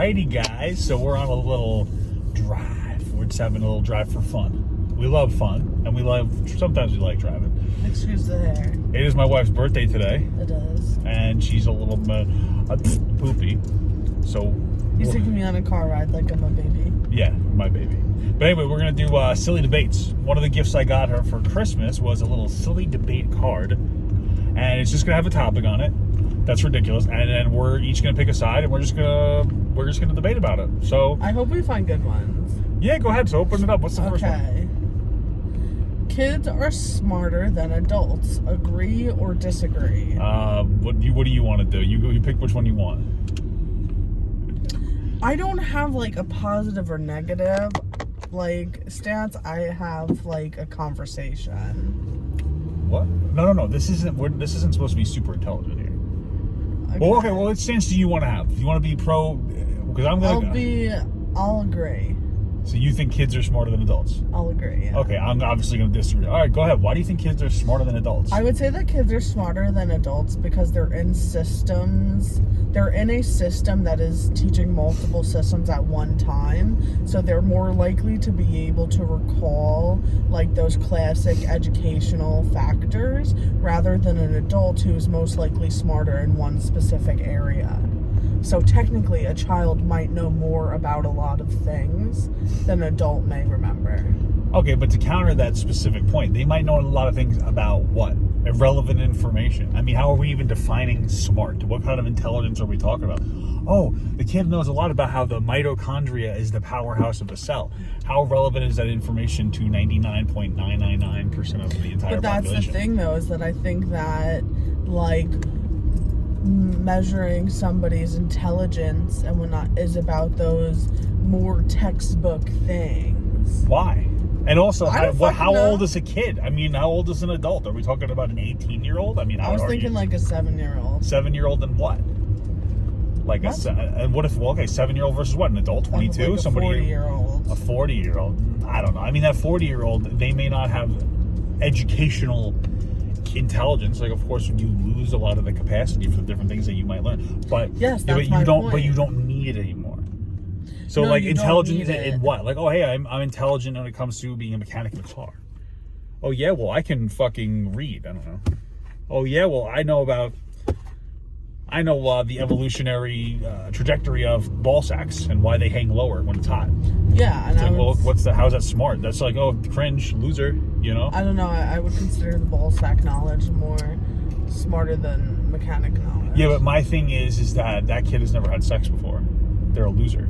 Alrighty, guys. So we're on a little drive. We're just having a little drive for fun. We love fun, and sometimes we like driving. Excuse the hair. It is my wife's birthday today. It is. And she's a little poopy. So He's taking me on a car ride like I'm a baby. Yeah, my baby. But anyway, we're going to do silly debates. One of the gifts I got her for Christmas was a little silly debate card. And it's just going to have a topic on it. That's ridiculous. And then we're each going to pick a side, and we're just going to debate about it. So I hope we find good ones. Yeah, go ahead. So open it up. What's the first one? Okay. Kids are smarter than adults. Agree or disagree? What do you want to do? You pick which one you want. I don't have like a positive or negative stance. I have like a conversation. What? No. This isn't supposed to be super intelligent here. Okay. Well, okay. Well, what stance do you want to have? Do you want to be pro? Because I'll agree. So you think kids are smarter than adults? I'll agree, yeah. Okay, I'm obviously going to disagree. All right, go ahead. Why do you think kids are smarter than adults? I would say that kids are smarter than adults because they're in systems. They're in a system that is teaching multiple systems at one time. So they're more likely to be able to recall like those classic educational factors rather than an adult who is most likely smarter in one specific area. So technically, a child might know more about a lot of things than an adult may remember. Okay, but to counter that specific point, they might know a lot of things about what? Irrelevant information. I mean, how are we even defining smart? What kind of intelligence are we talking about? Oh, the kid knows a lot about how the mitochondria is the powerhouse of a cell. How relevant is that information to 99.999% of the entire population? But that's the thing, though, is that I think that, measuring somebody's intelligence and whatnot is about those more textbook things. Why? And also, how know. old is a kid? I mean, how old is an adult? Are we talking about an 18-year-old? I mean, I was thinking like a 7-year-old. 7-year-old and what? And what if? Well, okay, 7-year-old versus what? An adult, 22, like a 40-year-old. A 40-year-old. I don't know. I mean, that 40-year-old, they may not have educational intelligence. Like, of course, you lose a lot of the capacity for the different things that you might learn. But yes, that's my point. But you don't need it anymore. So, no, intelligence in what? Like, oh, hey, I'm intelligent when it comes to being a mechanic of a car. Oh, yeah, well, I can fucking read. I don't know. Oh, yeah, well, I know the evolutionary trajectory of ball sacks and why they hang lower when it's hot. Yeah, and how's that smart? That's like, oh, cringe, loser, you know? I don't know. I would consider the ball sack knowledge more smarter than mechanic knowledge. Yeah, but my thing is that kid has never had sex before. They're a loser.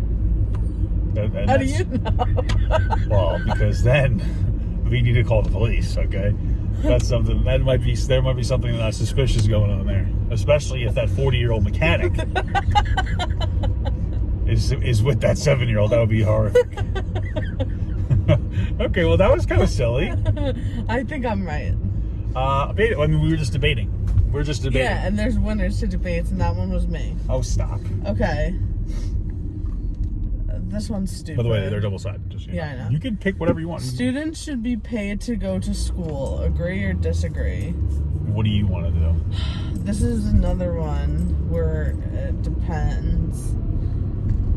How do you know? Well, because then we need to call the police, okay? That's something, there might be something that's suspicious going on there. Especially if that 40-year-old mechanic is with that 7-year-old. That would be horrific. Okay, well, that was kind of silly. I think I'm right. I mean, we were just debating. Yeah, and there's winners to debates, and that one was me. Oh, stop. Okay. This one's stupid. By the way, they're double-sided. Just, yeah, I know. You can pick whatever you want. Students should be paid to go to school. Agree or disagree? What do you want to do? This is another one where it depends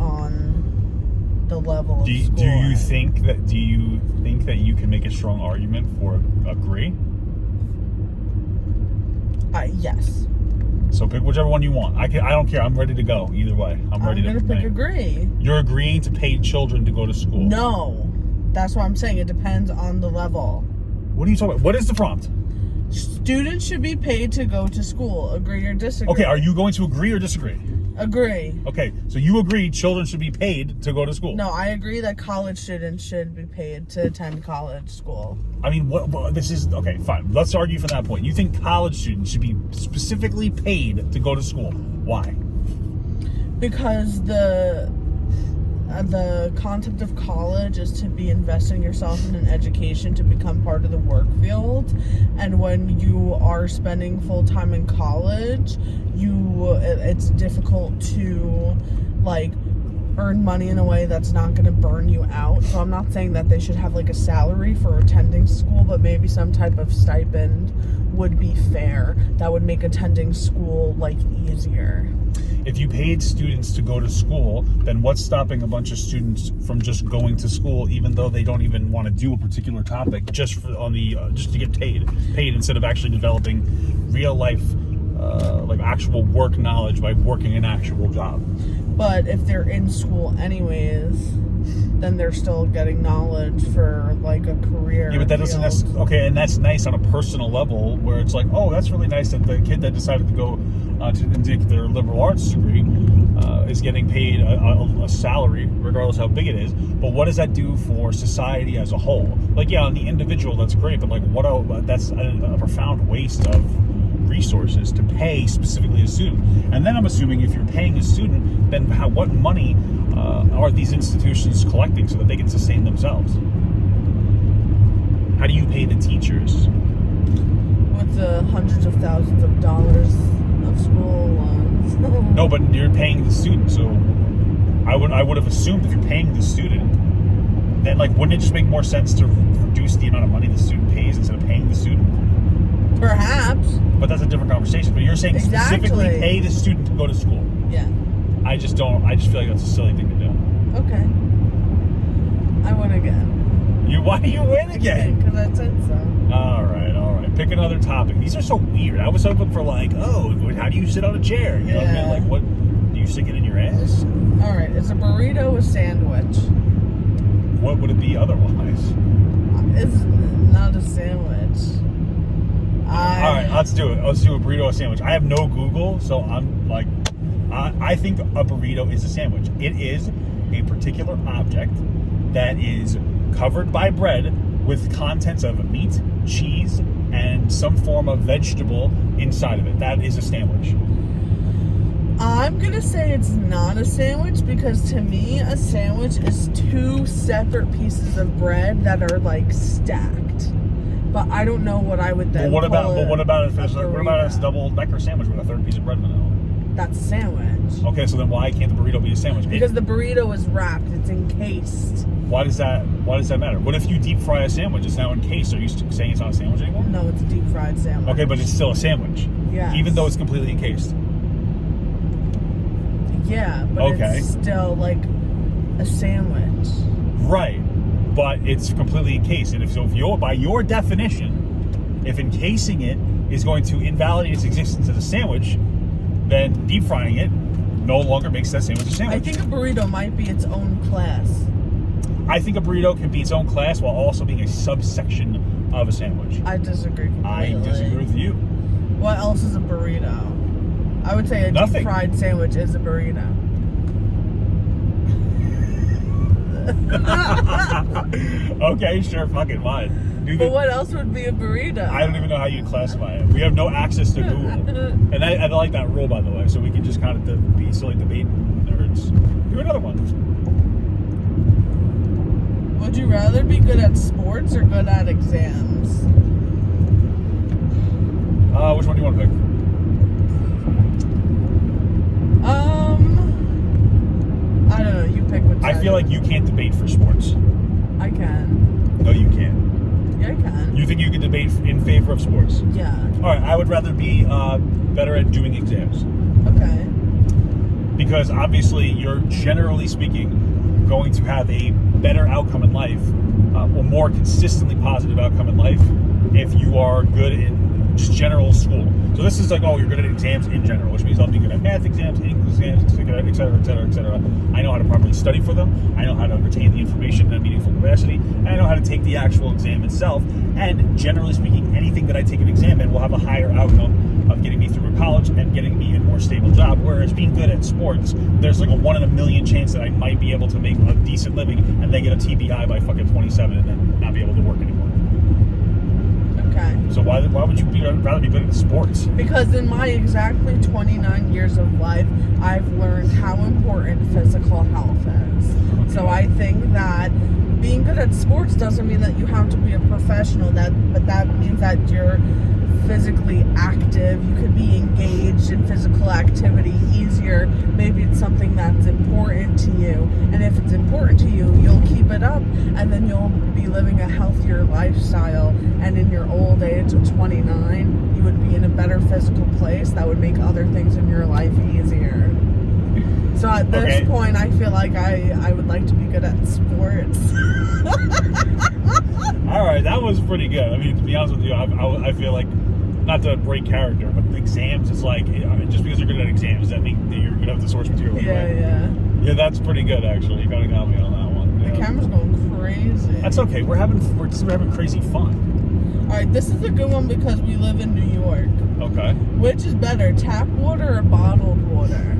on the level of schooling. Do you think that you can make a strong argument for agree? Yes. So pick whichever one you want. I don't care. I'm ready to go either way. I'm ready to pick agree. You're agreeing to pay children to go to school. No. That's what I'm saying. It depends on the level. What are you talking about? What is the prompt? Students should be paid to go to school. Agree or disagree? Okay, are you going to agree or disagree? Agree. Okay, so you agree children should be paid to go to school. No, I agree that college students should be paid to attend college school. I mean, this is... Okay, fine. Let's argue from that point. You think college students should be specifically paid to go to school. Why? Because the concept of college is to be investing yourself in an education to become part of the work field, and when you are spending full time in college, it's difficult to earn money in a way that's not going to burn you out. So I'm not saying that they should have a salary for attending school, but maybe some type of stipend would be fair. That would make attending school easier. If you paid students to go to school, then what's stopping a bunch of students from just going to school, even though they don't even want to do a particular topic, just to get paid instead of actually developing real life, like actual work knowledge by working an actual job? But if they're in school anyways, then they're still getting knowledge for like a career. Yeah, but that doesn't necessarily, okay, and that's nice on a personal level where it's like, oh, that's really nice that the kid that decided to go to take their liberal arts degree is getting paid a salary, regardless how big it is. But what does that do for society as a whole? Like, yeah, on the individual, that's great, but like, that's a profound waste of resources to pay specifically a student. And then I'm assuming if you're paying a student, then what money are these institutions collecting so that they can sustain themselves? How do you pay the teachers? With the hundreds of thousands of dollars of school loans. No, but you're paying the student, so I would have assumed if you're paying the student, then like wouldn't it just make more sense to reduce the amount of money the student pays instead of paying the student? Perhaps. But that's a different conversation. But you're saying specifically pay the student to go to school. Yeah. I just feel like that's a silly thing to do. Okay. I win again. Why do you win again? Because I said so. All right. Pick another topic. These are so weird. I was hoping for like, oh, how do you sit on a chair? You know what I mean? Like, what? Do you stick it in your ass? All right. Is a burrito a sandwich? What would it be otherwise? It's not a sandwich. All right, let's do it. Let's do a burrito or sandwich. I have no Google, so I'm like, I think a burrito is a sandwich. It is a particular object that is covered by bread with contents of meat, cheese, and some form of vegetable inside of it. That is a sandwich. I'm going to say it's not a sandwich because to me, a sandwich is two separate pieces of bread that are like stacked. But I don't know what I would then what about if it's a burrito. double-decker sandwich with a third piece of bread in the middle? That's a sandwich. Okay, so then why can't the burrito be a sandwich? Because the burrito is wrapped, it's encased. Why does that matter? What if you deep fry a sandwich? It's now encased. Are you saying it's not a sandwich anymore? No, it's a deep fried sandwich. Okay, but it's still a sandwich. Yeah. Even though it's completely encased. Yeah, but it's still like a sandwich. Right. But it's completely encased. And if you're, by your definition, if encasing it is going to invalidate its existence as a sandwich, then deep frying it no longer makes that sandwich a sandwich. I think a burrito might be its own class. I think a burrito can be its own class while also being a subsection of a sandwich. I disagree completely. I disagree with you. What else is a burrito? I would say a deep fried sandwich is a burrito. Okay, sure, fucking fine. But what else would be a burrito? I don't even know how you'd classify it. We have no access to Google. And I like that rule, by the way, so we can just kind of be silly debate nerds. Do another one. Would you rather be good at sports or good at exams? Which one do you want to pick? I don't know. You pick what side. I feel like you can't debate for sports. I can. No, you can't. Yeah, I can. You think you can debate in favor of sports? Yeah. All right, I would rather be better at doing exams. Okay. Because obviously you're, generally speaking, going to have a better outcome in life, or more consistently positive outcome in life, if you are good in just general school. So this is like, oh, you're good at exams in general, which means I'll be good at math exams, English exams, et cetera, et cetera, et cetera. I know how to properly study for them. I know how to retain the information in a meaningful capacity. And I know how to take the actual exam itself. And generally speaking, anything that I take an exam in will have a higher outcome of getting me through college and getting me a more stable job. Whereas being good at sports, there's like a 1 in a million chance that I might be able to make a decent living and then get a TBI by fucking 27 and then not be able to work anymore. Okay. So why would you rather be good at sports? Because in my exactly 29 years of life, I've learned how important physical health is. Okay. So I think that being good at sports doesn't mean that you have to be a professional. But that means that you're physically active. You could be engaged in physical activity easier. Maybe it's something that's important to you. And if it's important to you, you'll keep it up. And then you'll be living a healthier lifestyle. And in your old age of 29, you would be in a better physical place that would make other things in your life easier. So at this point, I feel like I would like to be good at sports. All right, that was pretty good. I mean, to be honest with you, I feel like, not to break character, but exams, it's like, just because you're good at exams, does that mean that you're good at the source material? Yeah. Yeah, that's pretty good, actually. You kind of got me on that one. The camera's going crazy. That's okay. We're having crazy fun. All right, this is a good one because we live in New York. Okay. Which is better, tap water or bottled water?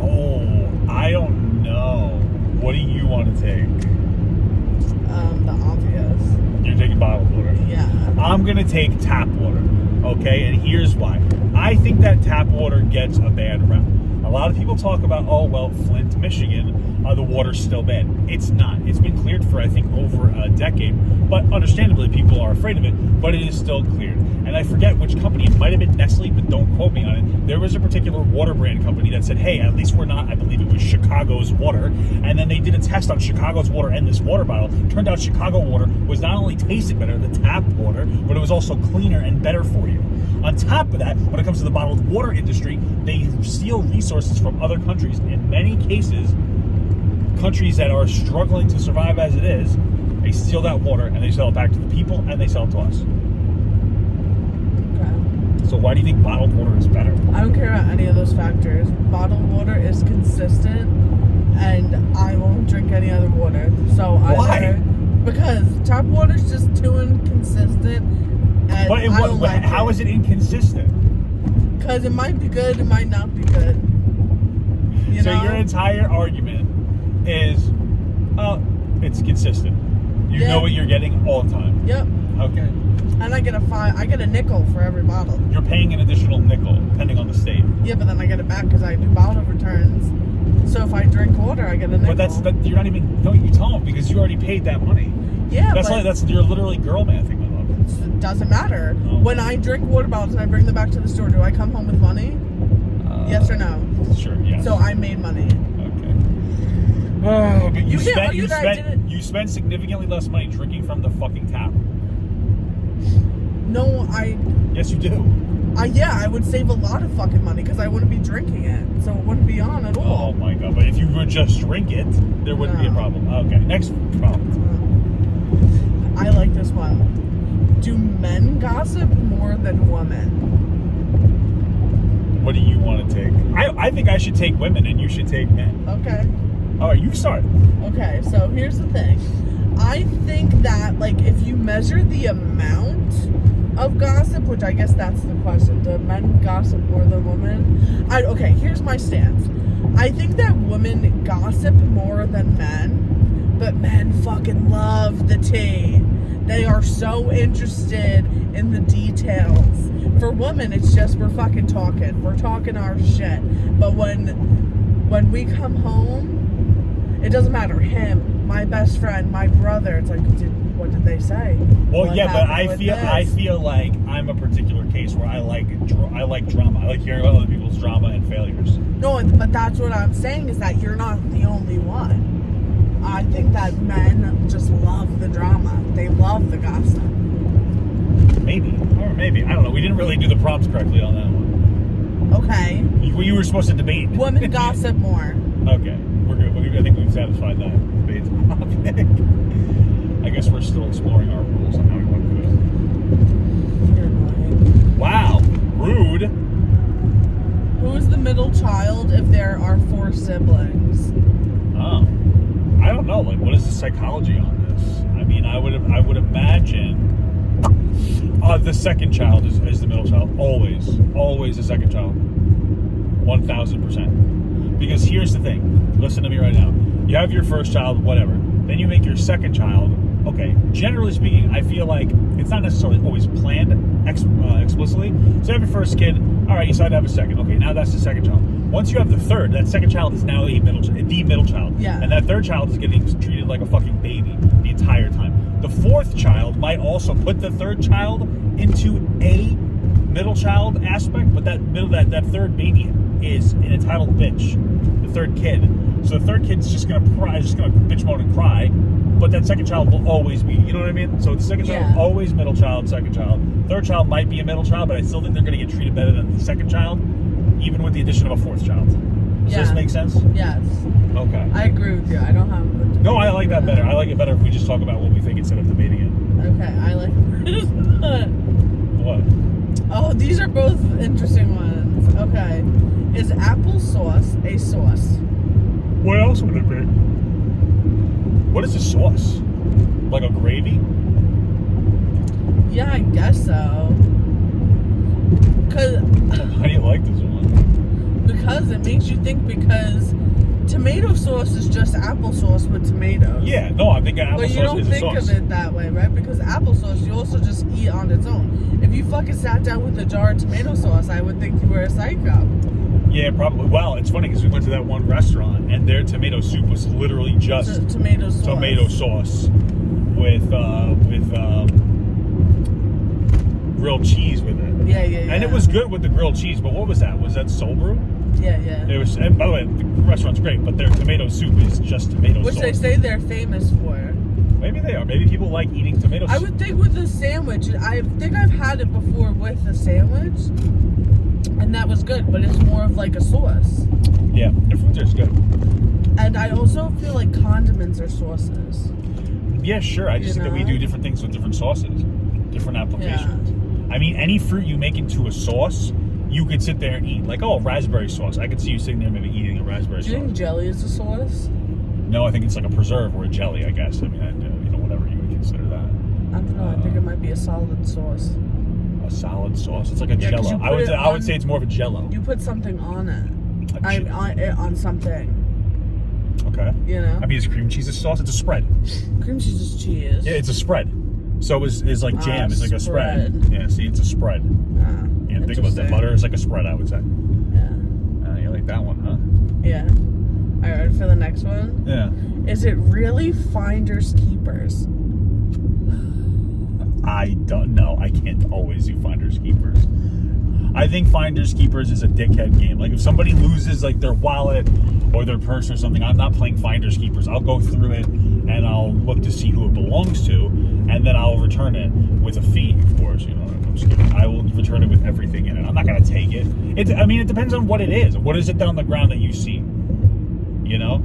Oh, I don't know. What do you want to take? The obvious. You're taking bottled water. Yeah. I'm going to take tap water, okay? And here's why. I think that tap water gets a bad rap. A lot of people talk about, oh, well, Flint, Michigan, the water's still bad. It's not. It's been cleared for, I think, over a decade. But understandably, people are afraid of it, but it is still cleared. And I forget which company. It might have been Nestle, but don't quote me on it. There was a particular water brand company that said, hey, at least we're not, I believe it was Chicago's water. And then they did a test on Chicago's water and this water bottle. Turned out Chicago water was not only tasted better, the tap water, but it was also cleaner and better for you. On top of that, when it comes to the bottled water industry, they steal resources from other countries. In many cases, countries that are struggling to survive as it is, they steal that water and they sell it back to the people and they sell it to us. Okay. So why do you think bottled water is better? I don't care about any of those factors. Bottled water is consistent and I won't drink any other water. So why? Because tap water is just too inconsistent. And but how is it inconsistent? Because it might be good, it might not be good. You know? Your entire argument is, it's consistent. You know what you're getting all the time. Yep. Okay. And I get a nickel for every bottle. You're paying an additional nickel, depending on the state. Yeah, but then I get it back because I do bottle returns. So if I drink water, I get a nickel. But you're not even, no, you don't, because you already paid that money. Yeah, you're literally girl mathing, my love. It doesn't matter. Oh. When I drink water bottles and I bring them back to the store, do I come home with money? Yes or no? Sure, yes. So I made money. Okay. Oh, but you spent significantly less money drinking from the fucking tap. No, Yes, you do. I would save a lot of fucking money because I wouldn't be drinking it, so it wouldn't be on at all. Oh my god! But if you would just drink it, there wouldn't be a problem. Okay, next problem. I like this one. Do men gossip more than women? What do you want to take? I think I should take women and you should take men. Okay. All right, you start. Okay, so here's the thing. I think that, like, if you measure the amount of gossip, which I guess that's the question, do men gossip more than women? Okay, here's my stance. I think that women gossip more than men, but men fucking love the tea. They are so interested in the details. For women, it's just we're fucking talking. We're talking our shit. But when we come home, it doesn't matter. Him, my best friend, my brother. It's like, what did they say? Well, what yeah, but I feel like I'm a particular case where I like drama. I like hearing about other people's drama and failures. No, but that's what I'm saying is that you're not the only one. I think that men just love the drama. They love the gossip. Maybe. I don't know. We didn't really do the prompts correctly on that one. Okay. You were supposed to debate. Women gossip more. Okay. We're good. I think we've satisfied that debate topic. I guess we're still exploring our rules on how we want to do it. You're annoying. Wow. Rude. Who is the middle child if there are 4 siblings? Oh. I don't know. Like, what is the psychology on this? I mean, I would imagine the second child is the middle child. Always the second child. 1000%. Because here's the thing. Listen to me right now. You have your first child, whatever. Then you make your second child. Okay. Generally speaking, I feel like it's not necessarily always planned explicitly. So you have your first kid. All right, you decide to have a second. Okay, now that's the second child. Once you have the third, that second child is now the middle child. Yeah. And that third child is getting treated like a fucking baby the entire time. The fourth child might also put the third child into a middle child aspect, but that third baby is an entitled bitch. The third kid. So the third kid's just gonna cry, just gonna bitch moan and cry. But that second child will always be, you know what I mean? So the second child, always middle child, second child. Third child might be a middle child, but I still think they're gonna get treated better than the second child, even with the addition of a fourth child. Does this make sense? Yes. Okay. I agree with you. I don't have a No, I like that better. I like it better if we just talk about what we think instead of debating it. Okay, I like What? Oh, these are both interesting ones. Okay. Is applesauce a sauce? What else would it be? What is a sauce? Like a gravy? Yeah, I guess so. How do you like this one? Because it makes you think, because tomato sauce is just applesauce with tomatoes. Yeah, no, I think applesauce But you don't is a think sauce. of it that way, right? Because applesauce you also just eat on its own. If you fucking sat down with a jar of tomato sauce, I would think you were a psycho. Yeah, probably. Well, it's funny because we went to that one restaurant and their tomato soup was literally just Tomato sauce with grilled cheese with it. Yeah. And it was good with the grilled cheese, but what was that? Was that soul brew? Yeah. It was. And by the way, the restaurant's great, but their tomato soup is just tomato Which sauce. they say they're famous for. Maybe they are. Maybe people like eating tomato soup. I would think with a sandwich, I think I've had it before with a sandwich, and that was good, but it's more of like a sauce. Yeah, their food is good. And I also feel like condiments are sauces. Yeah, sure. I just think that we do different things with different sauces, different applications. I mean, any fruit you make into a sauce, you could sit there and eat. Like, oh, raspberry sauce. I could see you sitting there maybe eating a raspberry sauce. Do you think jelly is a sauce? No, I think it's like a preserve or a jelly, I guess. I mean, whatever you would consider that. I don't know. I think it might be a solid sauce. A solid sauce? It's like a Jello. Jello. I would say it's more of a Jello. You put something on it. On something. Okay. You know? I mean, is cream cheese a sauce? It's a spread. Cream cheese is cheese. Yeah, it's a spread. So is like jam. It's like a spread. Yeah, see, it's a spread. Yeah, think about that. Butter is like a spread, I would say. Yeah. You like that one, huh? Yeah. All right, for the next one. Yeah. Is it really finders keepers? I don't know. I can't always do finders keepers. I think finders keepers is a dickhead game. Like if somebody loses like their wallet or their purse or something, I'm not playing finders keepers. I'll go through it and I'll look to see who it belongs to, and then I'll return it with a fee, of course. You know, I'm just kidding. I will return it with everything in it. I'm not gonna take it. It depends on what it is. What is it down on the ground that you see? You know,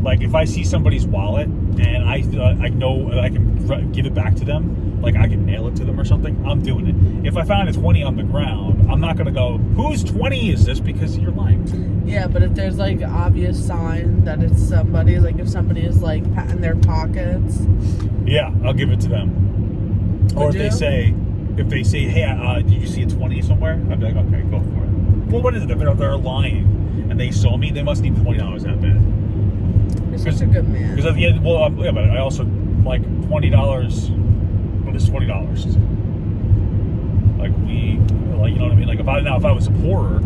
like if I see somebody's wallet and I know I can give it back to them, like I can nail it to them or something, I'm doing it. If I found a 20 on the ground, I'm not gonna go, whose 20 is this? Because you're lying. Yeah, but if there's like obvious sign that it's somebody, like if somebody is like patting their pockets, yeah, I'll give it to them. Or if they say, hey, did you see a 20 somewhere? I'd be like, okay, go for it. Well, what is it? If they're lying and they saw me, they must need $20 that bad. you're such a good man. Because at the end, but I also like $20. What is $20? You know what I mean? Like if I was poorer,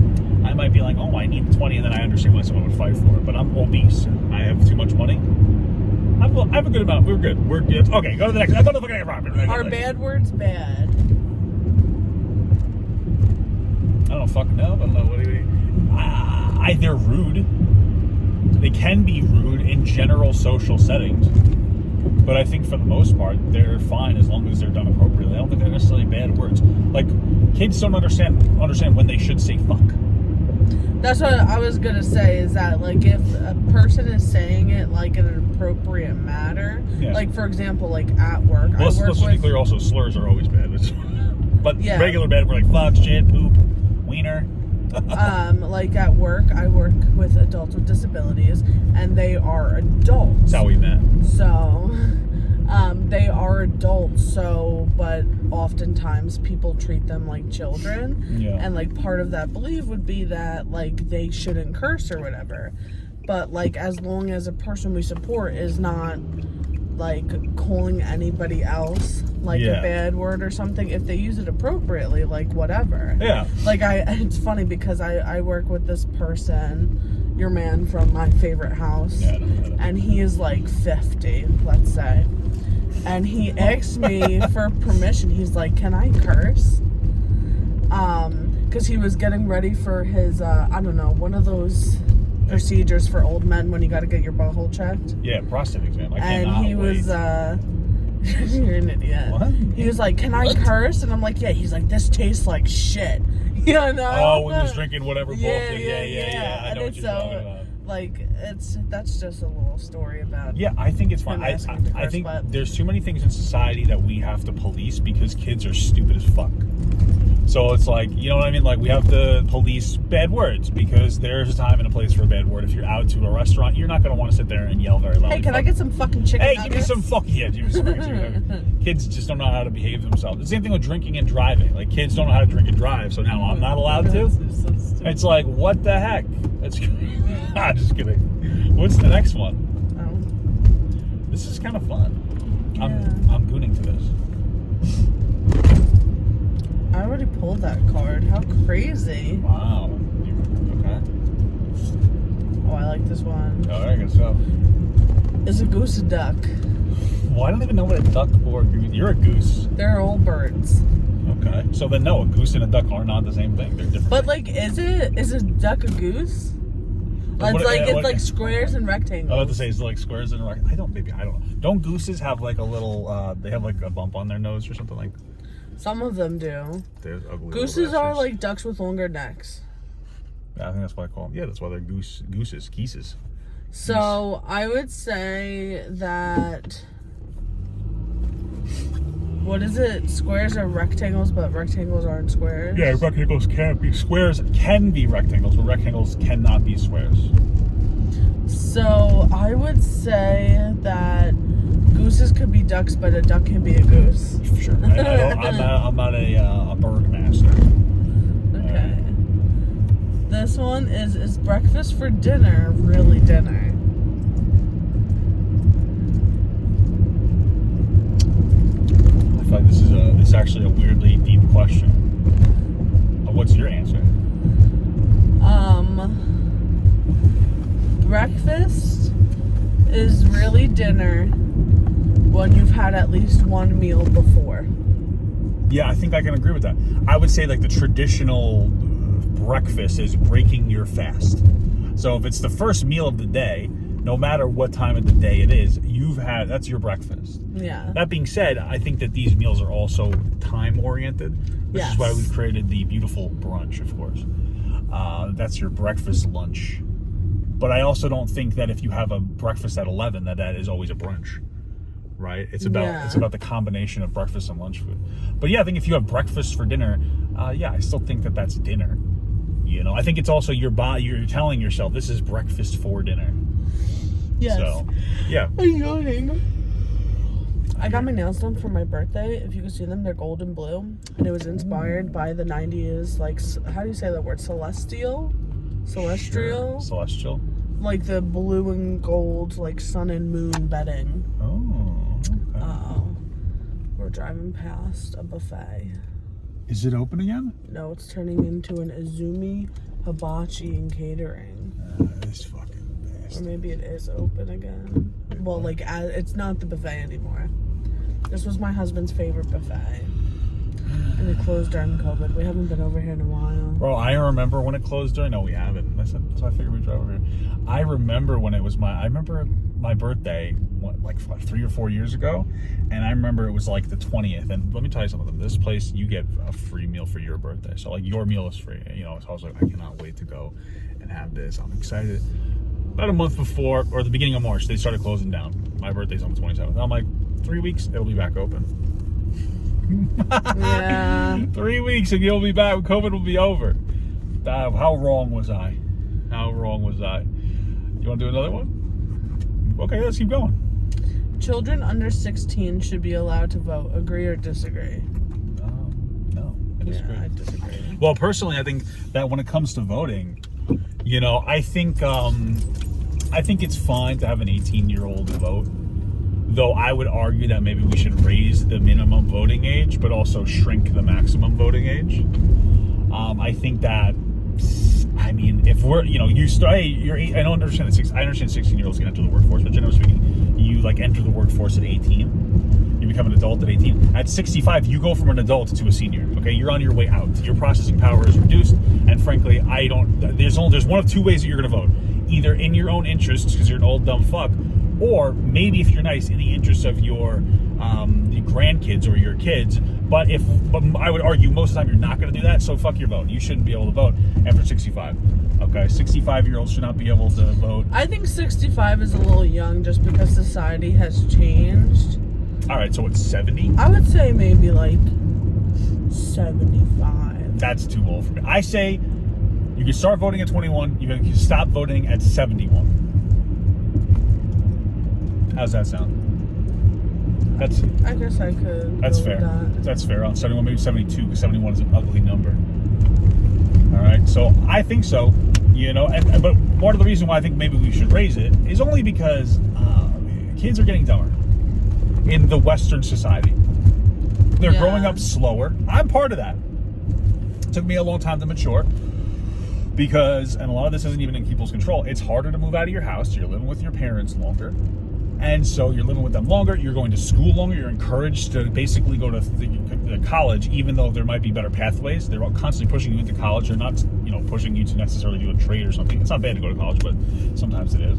I might be like, oh, I need 20, and then I understand why someone would fight for it. But I'm obese. I have too much money. I have a good amount. We're good. We're good. Okay, go to the next. Go to the fucking next. Are bad words bad? I don't fucking know. I don't know. What do you mean? They're rude. They can be rude in general social settings. But I think for the most part, they're fine as long as they're done appropriately. I don't think they're necessarily bad words. Like, kids don't understand when they should say fuck. That's what I was gonna say, is that like if a person is saying it like in an appropriate manner, like for example, like at work. Well, let's be clear also, slurs are always bad. But regular bad, we're like fuck, shit, poop, wiener. Like at work, I work with adults with disabilities, and they are adults. That's how we met. So, they are adults, but oftentimes people treat them like children. Yeah. And like part of that belief would be that like they shouldn't curse or whatever. But like as long as a person we support is not like calling anybody else like a bad word or something, if they use it appropriately, like whatever. Yeah. Like it's funny because I work with this person, your man from my favorite house, and he is like 50, let's say, and he asked me for permission. He's like, can I curse? Because he was getting ready for his, I don't know, one of those procedures for old men when you got to get your butthole checked. Yeah, prostate exam. And he was, you're an idiot. What? He was like, can I curse? And I'm like, yeah. He's like, this tastes like shit. You know? Oh, when he was drinking whatever Yeah, bullshit. Yeah. I know what you're talking about. Like, that's just a little story about. Yeah, I think it's fine. I think there's too many things in society that we have to police because kids are stupid as fuck. So it's like, you know what I mean? Like, we have to police bad words because there's a time and a place for a bad word. If you're out to a restaurant, you're not going to want to sit there and yell very loud. Hey, can I get some fucking chicken nuggets? Give me some fucking, give me some fucking chicken nuggets. Kids just don't know how to behave themselves. The same thing with drinking and driving. Like, kids don't know how to drink and drive, so now I'm not allowed to. It's like, what the heck? That's I'm just kidding. What's the next one? Oh. This is kind of fun. Yeah. I'm gooning to this. I already pulled that card. How crazy. Wow. Okay. Oh, I like this one. Oh, I guess so. Is a goose a duck? Well, I don't even know what a duck or a goose. You're a goose. They're all birds. Okay. So then, no, a goose and a duck are not the same thing. They're different. But, like, is a duck a goose? It's like squares and rectangles. I was about to say, is it like squares and rectangles? I don't know. Don't gooses have like a little, they have like a bump on their nose or something like that? Some of them do. There's ugly Gooses are like ducks with longer necks. Yeah, I think that's why I call them. Yeah, that's why they're gooses, geeses. So I would say that, what is it? Squares are rectangles, but rectangles aren't squares. Yeah, rectangles can't be squares. Can be rectangles, but rectangles cannot be squares. So I would say that gooses could be ducks, but a duck can be a goose. Sure. I'm not a bird master. Okay. This one is breakfast for dinner really dinner? I feel like this is actually a weirdly deep question. What's your answer? Breakfast is really dinner when you've had at least one meal before. Yeah, I think I can agree with that. I would say like the traditional breakfast is breaking your fast. So if it's the first meal of the day, no matter what time of the day it is, that's your breakfast. Yeah. That being said, I think that these meals are also time oriented, which is why we've created the beautiful brunch, of course. That's your breakfast, lunch. But I also don't think that if you have a breakfast at 11, that is always a brunch, right? It's about the combination of breakfast and lunch food. But yeah, I think if you have breakfast for dinner, I still think that that's dinner. You know, I think it's also you're telling yourself this is breakfast for dinner. Yes. So, yeah. I'm yawning. I got my nails done for my birthday. If you can see them, they're gold and blue, and it was inspired by the 90s. Like, how do you say that word? Celestial. Sure. Celestial. Like the blue and gold, like sun and moon bedding. Oh. Okay. We're driving past a buffet. Is it open again? No, it's turning into an Izumi Hibachi and catering. This fucking bastard. Or maybe it is open again. Well, like, it's not the buffet anymore. This was my husband's favorite buffet. And it closed during COVID. We haven't been over here in a while. Bro, I remember when it closed during. No, we haven't. That's why I figured we'd drive over here. I remember when it was I remember my birthday, like 3 or 4 years ago. And I remember it was like the 20th. And let me tell you something. This place, you get a free meal for your birthday. So, like, your meal is free. You know, so I was like, I cannot wait to go and have this. I'm excited. About a month before, or the beginning of March, they started closing down. My birthday's on the 27th. I'm like, 3 weeks, it'll be back open. Yeah. 3 weeks and you'll be back. COVID will be over. How wrong was I? How wrong was I? You want to do another one? Okay, let's keep going. Children under 16 should be allowed to vote. Agree or disagree? No, I disagree. Yeah, I disagree. Well, personally, I think that when it comes to voting, you know, I think it's fine to have an 18-year-old vote. Though I would argue that maybe we should raise the minimum voting age, but also shrink the maximum voting age. I think that, I mean, if we're, you know, I don't understand I understand 16-year-olds can enter the workforce, but generally speaking, you like enter the workforce at 18. become an adult at 18. At 65, you go from an adult to a senior. Okay, you're on your way out. Your processing power is reduced, and frankly, there's one of two ways that you're going to vote: either in your own interests because you're an old dumb fuck, or maybe if you're nice, in the interests of your grandkids or your kids. But I would argue most of the time you're not going to do that. So fuck your vote. You shouldn't be able to vote after 65. Okay, 65-year-olds should not be able to vote. I think 65 is a little young just because society has changed. All right, so it's 70? I would say maybe like 75. That's too old for me. I say you can start voting at 21. You can stop voting at 71. How's that sound? I guess I could. That's go fair. with that. That's fair. On 71, maybe 72, because 71 is an ugly number. All right, so I think so. But part of the reason why I think maybe we should raise it is only because kids are getting dumber in the Western society. They're growing up slower. I'm part of that. It took me a long time to mature because, and a lot of this isn't even in people's control, it's harder to move out of your house. You're living with your parents longer. And so you're living with them longer, you're going to school longer, you're encouraged to basically go to the college, even though there might be better pathways. They're all constantly pushing you into college. They're not, pushing you to necessarily do a trade or something. It's not bad to go to college, but sometimes it is.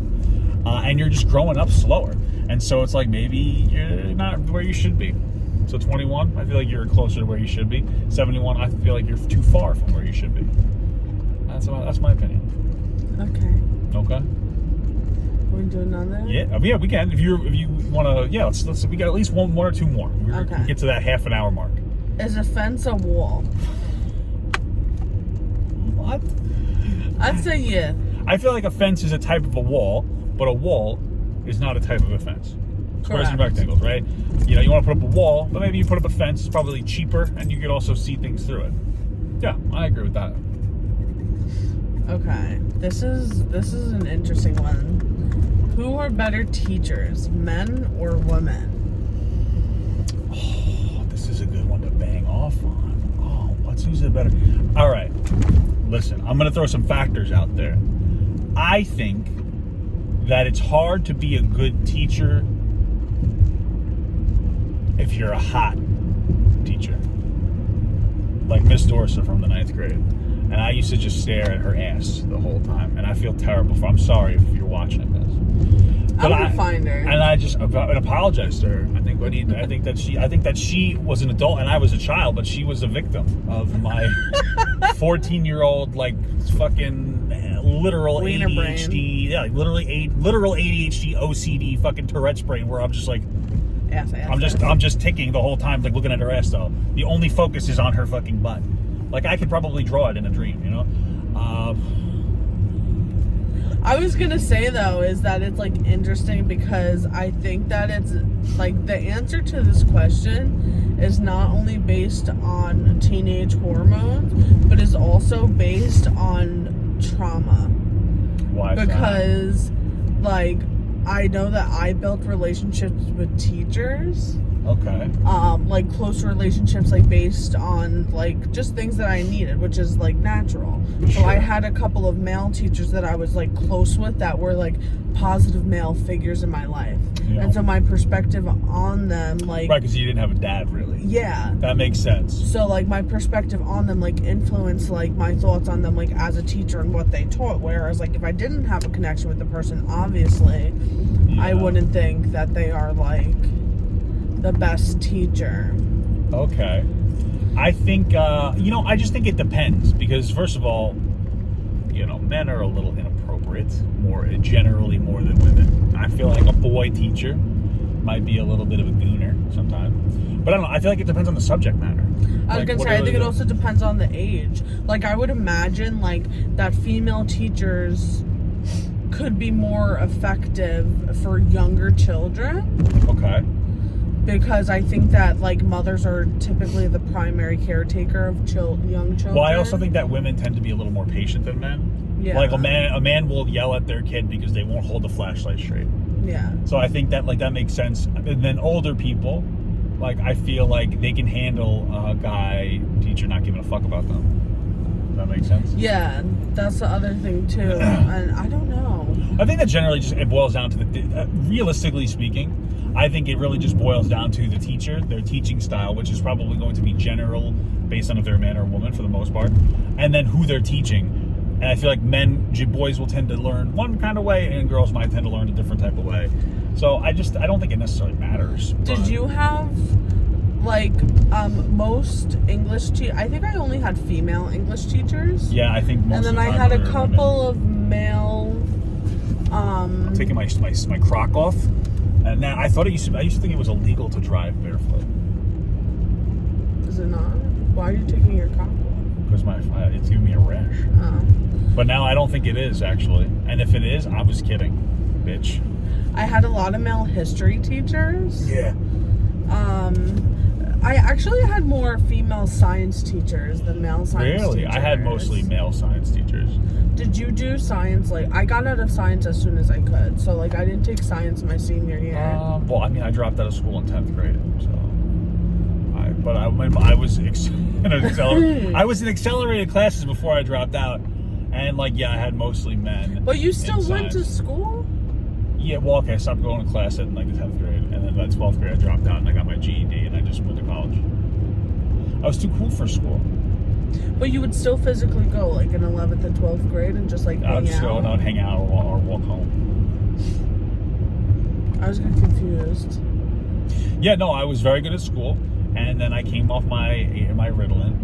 And you're just growing up slower. And so it's like maybe you're not where you should be. So 21, I feel like you're closer to where you should be. 71, I feel like you're too far from where you should be. That's my opinion. Okay. We do another? Yeah, we can. If you want to, let's. We got at least one or two more. We're gonna get to that half an hour mark. Is a fence a wall? What? I'd say yeah. I feel like a fence is a type of a wall, but a wall is not a type of a fence. Squares and rectangles, right? You want to put up a wall, but maybe you put up a fence. It's probably cheaper, and you could also see things through it. Yeah, I agree with that. Okay, this is an interesting one. Who are better teachers, men or women? Oh, this is a good one to bang off on. Oh, who's it better? All right, listen, I'm going to throw some factors out there. I think that it's hard to be a good teacher if you're a hot teacher. Like Miss Dorsa from the 9th grade. And I used to just stare at her ass the whole time. And I feel terrible I'm sorry if you're watching this. But I would find her. And I just apologized to her. I think that she was an adult and I was a child, but she was a victim of my 14-year-old fucking literal Wiener ADHD. brain. Yeah, literal ADHD, OCD, fucking Tourette's brain, where I'm just like, ass. I'm just ticking the whole time, looking at her ass though. The only focus is on her fucking butt. I could probably draw it in a dream, I was gonna say though is that it's interesting because I think that it's the answer to this question is not only based on teenage hormones, but is also based on trauma. Why? Because I know that I built relationships with teachers. Okay. Close relationships based on just things that I needed, which is natural. So I had a couple of male teachers that I was close with that were positive male figures in my life. Yeah. And so my perspective on them right, because you didn't have a dad really. Yeah. That makes sense. So my perspective on them influenced my thoughts on them as a teacher and what they taught. Whereas if I didn't have a connection with the person, obviously I wouldn't think that they are the best teacher. Okay. I think, I just think it depends because, first of all, men are a little inappropriate, generally more than women. I feel like a boy teacher might be a little bit of a gooner sometimes. But I don't know, I feel like it depends on the subject matter. I was going to say, I think it also depends on the age. I would imagine, that female teachers could be more effective for younger children. Okay. Because I think that mothers are typically the primary caretaker of young children. Well, I also think that women tend to be a little more patient than men. Yeah. A man will yell at their kid because they won't hold the flashlight straight. Yeah. So I think that that makes sense. And then older people, I feel like they can handle a teacher not giving a fuck about them. Does that make sense? Yeah, that's the other thing too. And I don't know. I think that generally just it boils down to realistically speaking, I think it really just boils down to the teacher, their teaching style, which is probably going to be general based on if they're a man or a woman for the most part, and then who they're teaching. And I feel like boys will tend to learn one kind of way, and girls might tend to learn a different type of way. So I don't think it necessarily matters. Did you have like most English I think I only had female English teachers. Yeah, I think most and then of the I time had a we were couple women. of male I'm taking my Croc off, and now I thought I used to think it was illegal to drive barefoot. Is it not? Why are you taking your cock off? Because it's giving me a rash. Oh. But now I don't think it is actually, and if it is, I was kidding, bitch. I had a lot of male history teachers. Yeah. I actually had more female science teachers than male science Really? teachers. I had mostly male science teachers. Did you do science? Like, I got out of science as soon as I could. So, like, I didn't take science my senior year. Well, I mean, I dropped out of school in 10th grade, so. I was I was in accelerated classes before I dropped out, and I had mostly men. But you still in went to science. school? Yeah, well, okay, I stopped going to class in the 10th grade, and then by 12th grade I dropped out and I got my GED and I just went to college. I was too cool for school. But you would still physically go, like, in 11th and 12th grade and just, like, I would hang just go and I out? would hang out or walk home. I was getting confused. Yeah, no, I was very good at school, and then I came off my Ritalin,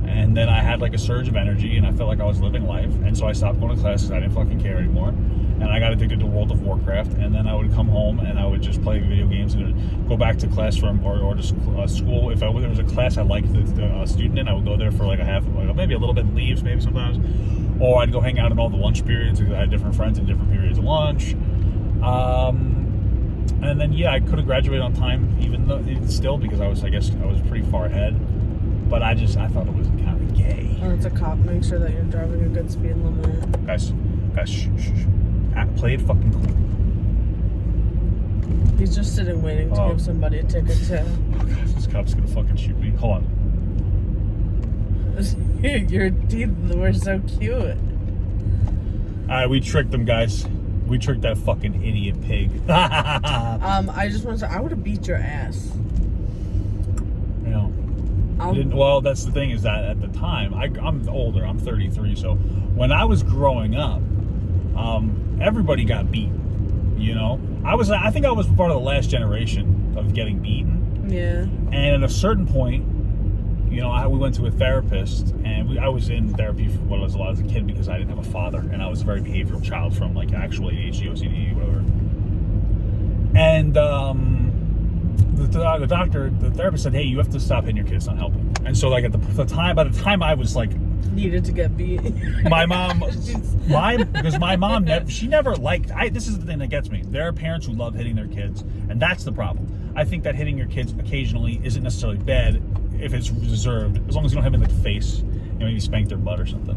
and then I had, a surge of energy, and I felt like I was living life, and so I stopped going to class because I didn't fucking care anymore. And I got addicted to World of Warcraft, and then I would come home and I would just play video games and go back to classroom or to school. If there was a class I liked the student in, I would go there for maybe a little bit and leaves maybe sometimes. Or I'd go hang out in all the lunch periods because I had different friends in different periods of lunch. And then, I could have graduated on time even though still because I was pretty far ahead. But I thought it was kind of gay. Oh, it's a cop. Make sure that you're driving a good speed limit. Guys, shh. Play it fucking cool. He's just sitting waiting to give somebody a ticket to. Oh God, this cop's gonna fucking shoot me. Hold on. Your teeth were so cute. Alright, we tricked them, guys. We tricked that fucking idiot pig. I just want to say, I would have beat your ass. Well, that's the thing is that at the time, I'm older. I'm 33, so when I was growing up, everybody got beat. I think I was part of the last generation of getting beaten. Yeah. And at a certain point, we went to a therapist, and I was in therapy for what was a lot as a kid because I didn't have a father, and I was a very behavioral child from actual ADHD, OCD, whatever. And the therapist said, "Hey, you have to stop hitting your kids, it's not helping." And so by the time I was needed to get beat. My mom, because my mom never liked. This is the thing that gets me. There are parents who love hitting their kids, and that's the problem. I think that hitting your kids occasionally isn't necessarily bad if it's deserved, as long as you don't hit them in the face. Maybe spank their butt or something.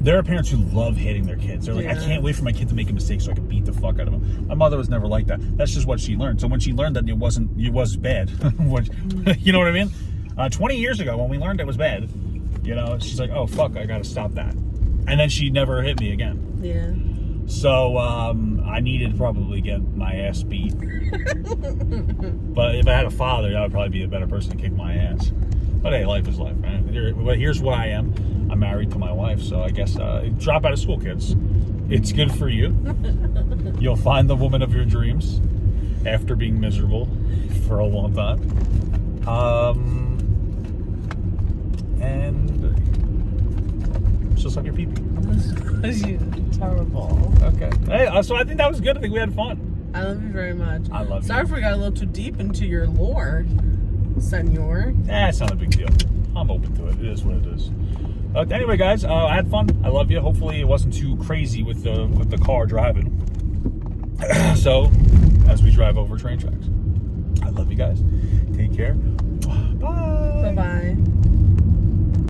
There are parents who love hitting their kids. They're like, I can't wait for my kid to make a mistake so I can beat the fuck out of him. My mother was never like that. That's just what she learned. So when she learned that it was bad, you know what I mean? 20 years ago, when we learned it was bad, she's like, oh, fuck, I gotta stop that. And then she never hit me again. Yeah. So, I needed to probably get my ass beat. But if I had a father, I would probably be a better person to kick my ass. But hey, life is life, right? Here's what I am. I'm married to my wife, so I guess drop out of school, kids. It's good for you. You'll find the woman of your dreams after being miserable for a long time. And she'll suck your pee-pee. Terrible. Okay. Hey, so I think that was good. I think we had fun. I love you very much. I love you. Sorry if we got a little too deep into your lore, senor. It's not a big deal. I'm open to it. It is what it is. Anyway, guys, I had fun. I love you. Hopefully, it wasn't too crazy with the car driving. So, as we drive over train tracks, I love you guys. Take care.